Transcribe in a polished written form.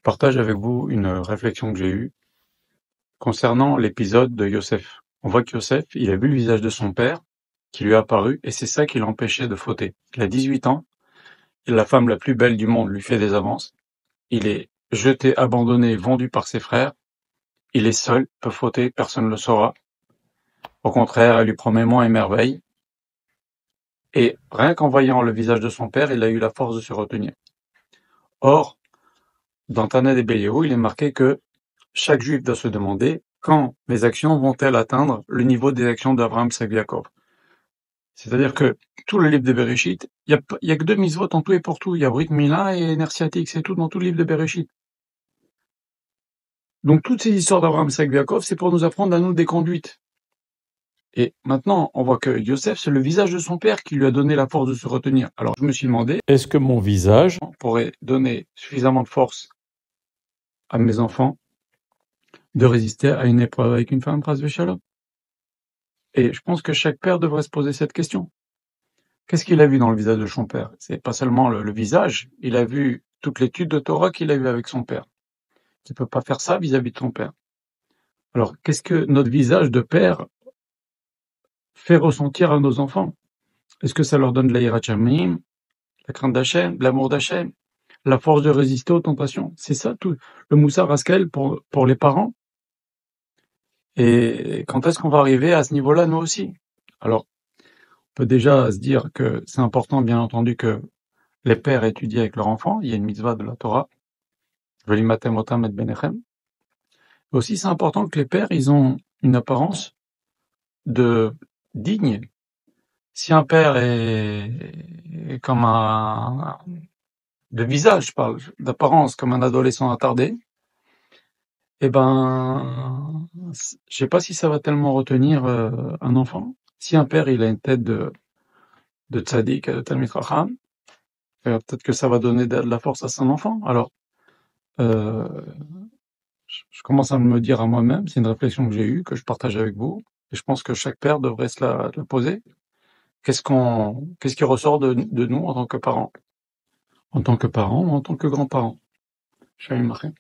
Je partage avec vous une réflexion que j'ai eue concernant l'épisode de Yosef. On voit que Yosef, il a vu le visage de son père qui lui est apparu et c'est ça qui l'empêchait de fauter. Il a 18 ans, et la femme la plus belle du monde lui fait des avances. Il est jeté, abandonné, vendu par ses frères. Il est seul, peut fauter, personne ne le saura. Au contraire, elle lui promet monts et merveilles. Et rien qu'en voyant le visage de son père, il a eu la force de se retenir. Or, dans Tana des Béliaux, il est marqué que chaque juif doit se demander quand mes actions vont-elles atteindre le niveau des actions d'Abraham, Isaac, Yaakov. C'est-à-dire que tout le livre de Bereshit, il y a que deux mitzvot en tout et pour tout. Il y a Brit Mila et Ner Sciatique, c'est tout dans tout le livre de Bereshit. Donc toutes ces histoires d'Abraham, Isaac, Yaakov, c'est pour nous apprendre à nous des conduites. Et maintenant, on voit que Yosef, c'est le visage de son père qui lui a donné la force de se retenir. Alors je me suis demandé, Est-ce que mon visage pourrait donner suffisamment de force à mes enfants de résister à une épreuve avec une femme, pras v'shalom. Et je pense que chaque père devrait se poser cette question. Qu'est-ce qu'il a vu dans le visage de son père? C'est pas seulement le visage, il a vu toute l'étude de Torah qu'il a eue avec son père. Il peut pas faire ça vis-à-vis de son père. Alors, qu'est-ce que notre visage de père fait ressentir à nos enfants? Est-ce que ça leur donne de la yirat shamayim, la crainte d'Hachem, de l'amour d'Hachem, la force de résister aux tentations? C'est ça tout, le moussar haskel pour les parents. Et quand est-ce qu'on va arriver à ce niveau-là, nous aussi? Alors, on peut déjà se dire que c'est important, bien entendu, que les pères étudient avec leurs enfants. Il y a une mitzvah de la Torah. Velimatem otam et benechem. Aussi, c'est important que les pères, ils ont une apparence de digne. Si un père est comme de visage, je parle, d'apparence, comme un adolescent attardé, eh ben, je sais pas si ça va tellement retenir un enfant. Si un père, il a une tête de tzaddik, de talmid chacham, peut-être que ça va donner de la force à son enfant. Alors, je commence à me dire à moi-même, c'est une réflexion que j'ai eue, que je partage avec vous, et je pense que chaque père devrait se la poser. Qu'est-ce qui ressort de nous en tant que parents? En tant que parents ou en tant que grands-parents? Shalom Aleichem.